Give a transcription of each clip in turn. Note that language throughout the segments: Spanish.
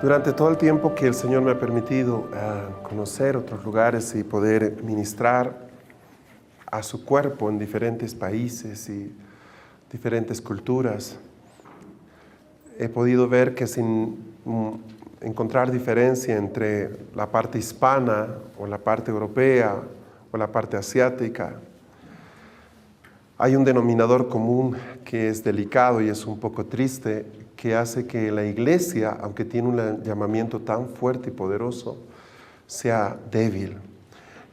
Durante todo el tiempo que el Señor me ha permitido conocer otros lugares y poder ministrar a su cuerpo en diferentes países y diferentes culturas, he podido ver que sin encontrar diferencia entre la parte hispana o la parte europea o la parte asiática, hay un denominador común que es delicado y es un poco triste, que hace que la iglesia, aunque tiene un llamamiento tan fuerte y poderoso, sea débil.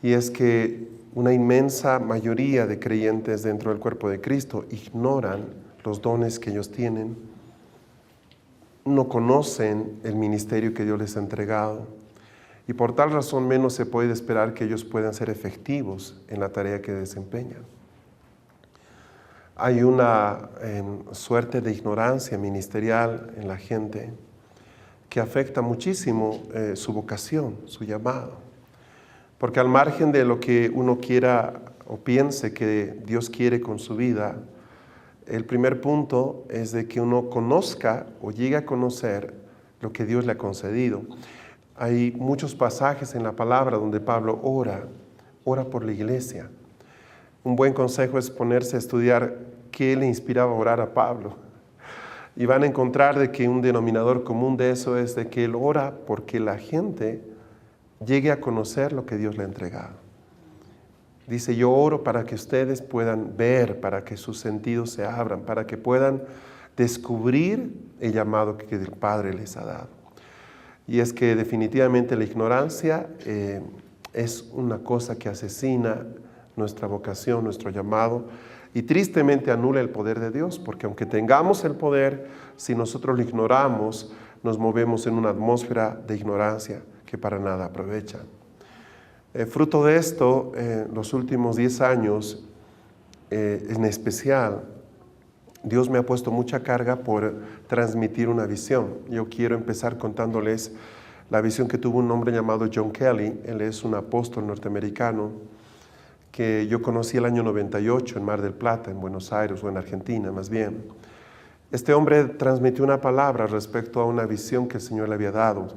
Y es que una inmensa mayoría de creyentes dentro del cuerpo de Cristo ignoran los dones que ellos tienen, no conocen el ministerio que Dios les ha entregado, y por tal razón menos se puede esperar que ellos puedan ser efectivos en la tarea que desempeñan. Hay una suerte de ignorancia ministerial en la gente que afecta muchísimo su vocación, su llamado. Porque al margen de lo que uno quiera o piense que Dios quiere con su vida, el primer punto es de que uno conozca o llegue a conocer lo que Dios le ha concedido. Hay muchos pasajes en la palabra donde Pablo ora por la iglesia. Un buen consejo es ponerse a estudiar qué le inspiraba a orar a Pablo. Y van a encontrar de que un denominador común de eso es de que él ora porque la gente llegue a conocer lo que Dios le ha entregado. Dice, yo oro para que ustedes puedan ver, para que sus sentidos se abran, para que puedan descubrir el llamado que el Padre les ha dado. Y es que definitivamente la ignorancia es una cosa que asesina nuestra vocación, nuestro llamado, y tristemente anula el poder de Dios, porque aunque tengamos el poder, si nosotros lo ignoramos, nos movemos en una atmósfera de ignorancia que para nada aprovecha. Fruto de esto, los últimos 10 años, en especial, Dios me ha puesto mucha carga por transmitir una visión. Yo quiero empezar contándoles la visión que tuvo un hombre llamado John Kelly. Él es un apóstol norteamericano que yo conocí el año 98 en Mar del Plata, en Buenos Aires, o en Argentina más bien. Este hombre transmitió una palabra respecto a una visión que el Señor le había dado,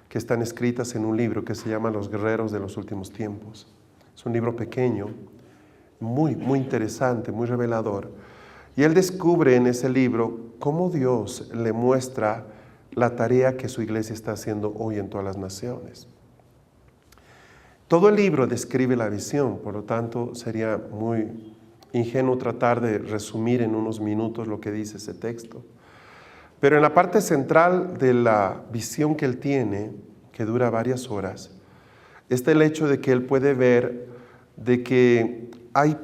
que están escritas en un libro que se llama Los Guerreros de los Últimos Tiempos. Es un libro pequeño, muy interesante, muy revelador. Y él descubre en ese libro cómo Dios le muestra la tarea que su iglesia está haciendo hoy en todas las naciones. Todo el libro describe la visión, por lo tanto sería muy ingenuo tratar de resumir en unos minutos lo que dice ese texto. Pero en la parte central de la visión que él tiene, que dura varias horas, está el hecho de que él puede ver de que hay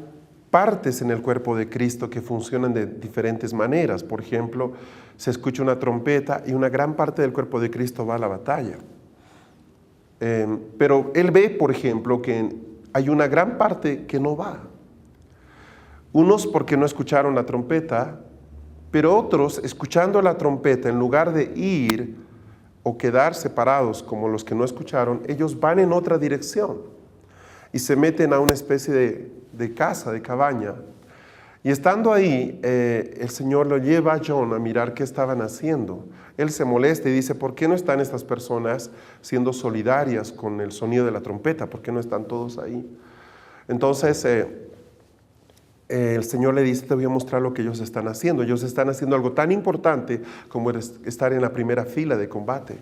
partes en el cuerpo de Cristo que funcionan de diferentes maneras. Por ejemplo, se escucha una trompeta y una gran parte del cuerpo de Cristo va a la batalla. Pero él ve, por ejemplo, que hay una gran parte que no va. Unos porque no escucharon la trompeta, pero otros, escuchando la trompeta, en lugar de ir o quedar separados como los que no escucharon, ellos van en otra dirección y se meten a una especie de casa, de cabaña. Y estando ahí, el Señor lo lleva a John a mirar qué estaban haciendo. Él se molesta y dice, ¿por qué no están estas personas siendo solidarias con el sonido de la trompeta? ¿Por qué no están todos ahí? Entonces, el Señor le dice, te voy a mostrar lo que ellos están haciendo. Ellos están haciendo algo tan importante como estar en la primera fila de combate.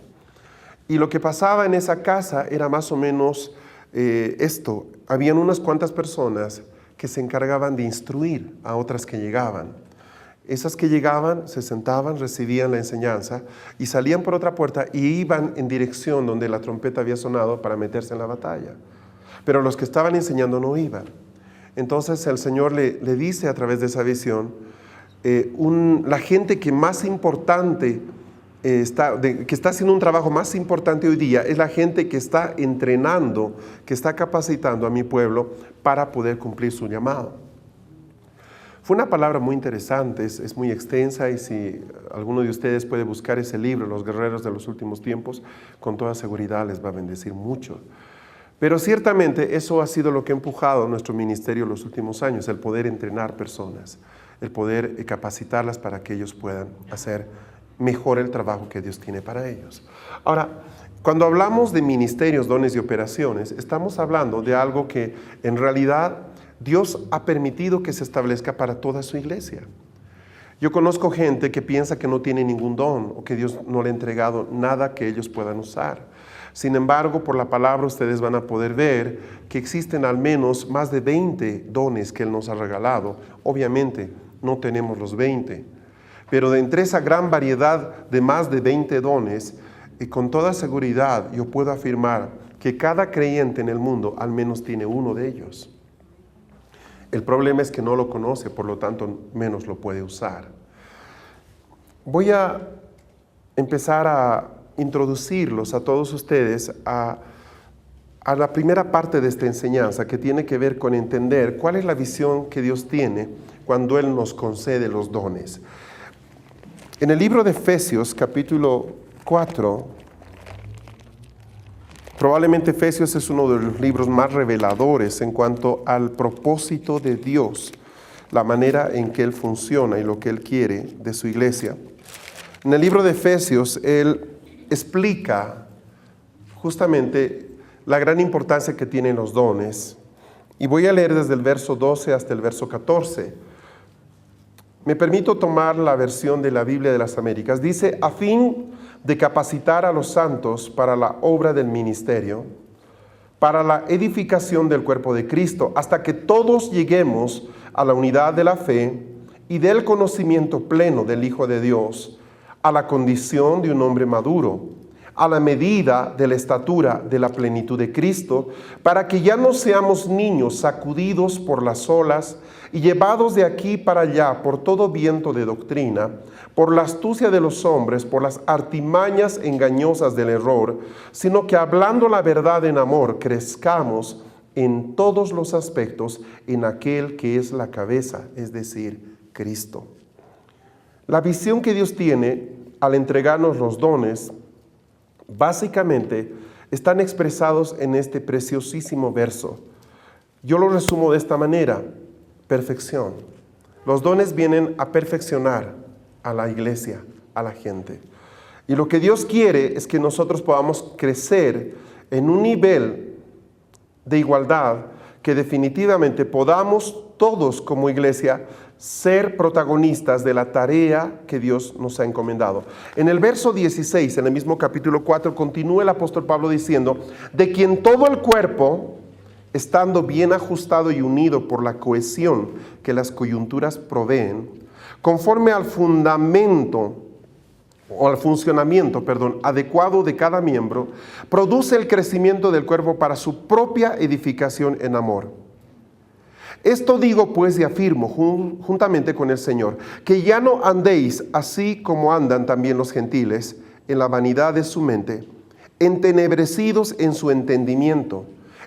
Y lo que pasaba en esa casa era más o menos esto. Habían unas cuantas personas que se encargaban de instruir a otras que llegaban. Esas que llegaban, se sentaban, recibían la enseñanza y salían por otra puerta y iban en dirección donde la trompeta había sonado para meterse en la batalla. Pero los que estaban enseñando no iban. Entonces el Señor le dice a través de esa visión, la gente que más importante que está haciendo un trabajo más importante hoy día es la gente que está entrenando, que está capacitando a mi pueblo para poder cumplir su llamado. Fue una palabra muy interesante, es muy extensa, y si alguno de ustedes puede buscar ese libro, Los Guerreros de los Últimos Tiempos, con toda seguridad les va a bendecir mucho. Pero ciertamente eso ha sido lo que ha empujado nuestro ministerio en los últimos años, el poder entrenar personas, el poder capacitarlas para que ellos puedan hacer mejor el trabajo que Dios tiene para ellos. Ahora, cuando hablamos de ministerios, dones y operaciones, estamos hablando de algo que en realidad Dios ha permitido que se establezca para toda su iglesia. Yo conozco gente que piensa que no tiene ningún don o que Dios no le ha entregado nada que ellos puedan usar. Sin embargo, por la palabra ustedes van a poder ver que existen al menos más de 20 dones que Él nos ha regalado. Obviamente, no tenemos los 20, pero de entre esa gran variedad de más de 20 dones, y con toda seguridad yo puedo afirmar que cada creyente en el mundo al menos tiene uno de ellos. El problema es que no lo conoce, por lo tanto menos lo puede usar. Voy a empezar a introducirlos a todos ustedes a la primera parte de esta enseñanza, que tiene que ver con entender cuál es la visión que Dios tiene cuando Él nos concede los dones. En el libro de Efesios, capítulo 4, probablemente Efesios es uno de los libros más reveladores en cuanto al propósito de Dios, la manera en que Él funciona y lo que Él quiere de su iglesia. En el libro de Efesios, Él explica justamente la gran importancia que tienen los dones. Y voy a leer desde el verso 12 hasta el verso 14. Me permito tomar la versión de la Biblia de las Américas. Dice, a fin de capacitar a los santos para la obra del ministerio, para la edificación del cuerpo de Cristo, hasta que todos lleguemos a la unidad de la fe y del conocimiento pleno del Hijo de Dios, a la condición de un hombre maduro, a la medida de la estatura de la plenitud de Cristo, para que ya no seamos niños sacudidos por las olas y llevados de aquí para allá por todo viento de doctrina, por la astucia de los hombres, por las artimañas engañosas del error, sino que hablando la verdad en amor, crezcamos en todos los aspectos en aquel que es la cabeza, es decir, Cristo. La visión que Dios tiene al entregarnos los dones, básicamente están expresados en este preciosísimo verso. Yo lo resumo de esta manera: perfección. Los dones vienen a perfeccionar a la iglesia, a la gente. Y lo que Dios quiere es que nosotros podamos crecer en un nivel de igualdad, que definitivamente podamos todos como iglesia ser protagonistas de la tarea que Dios nos ha encomendado. En el verso 16, en el mismo capítulo 4, continúa el apóstol Pablo diciendo, de quien todo el cuerpo, estando bien ajustado y unido por la cohesión que las coyunturas proveen, conforme al fundamento o al funcionamiento, adecuado de cada miembro, produce el crecimiento del cuerpo para su propia edificación en amor. Esto digo pues y afirmo juntamente con el Señor, que ya no andéis así como andan también los gentiles, en la vanidad de su mente, entenebrecidos en su entendimiento,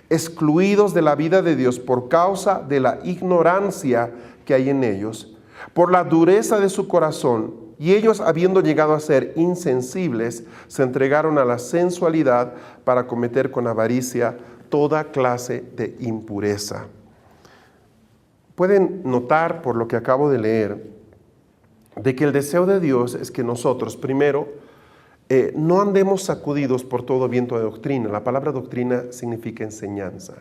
excluidos de la vida de Dios por causa de la ignorancia que hay en ellos, por la dureza de su corazón, y ellos, habiendo llegado a ser insensibles, se entregaron a la sensualidad para cometer con avaricia toda clase de impureza. Pueden notar por lo que acabo de leer, de que el deseo de Dios es que nosotros, primero, no andemos sacudidos por todo viento de doctrina. La palabra doctrina significa enseñanza,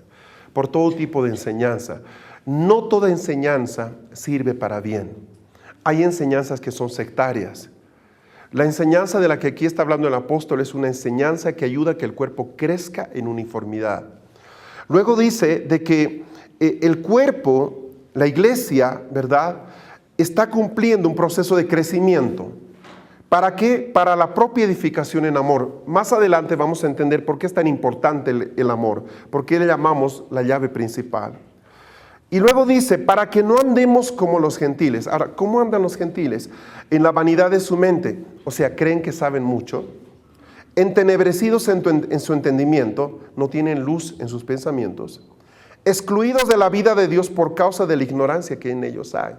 por todo tipo de enseñanza. No toda enseñanza sirve para bien. Hay enseñanzas que son sectarias. La enseñanza de la que aquí está hablando el apóstol es una enseñanza que ayuda a que el cuerpo crezca en uniformidad. Luego dice de que el cuerpo, la iglesia, ¿verdad?, está cumpliendo un proceso de crecimiento. ¿Para qué? Para la propia edificación en amor. Más adelante vamos a entender por qué es tan importante el amor, por qué le llamamos la llave principal. Y luego dice, para que no andemos como los gentiles. Ahora, ¿cómo andan los gentiles? En la vanidad de su mente, o sea, creen que saben mucho, entenebrecidos en su entendimiento, no tienen luz en sus pensamientos, excluidos de la vida de Dios por causa de la ignorancia que en ellos hay.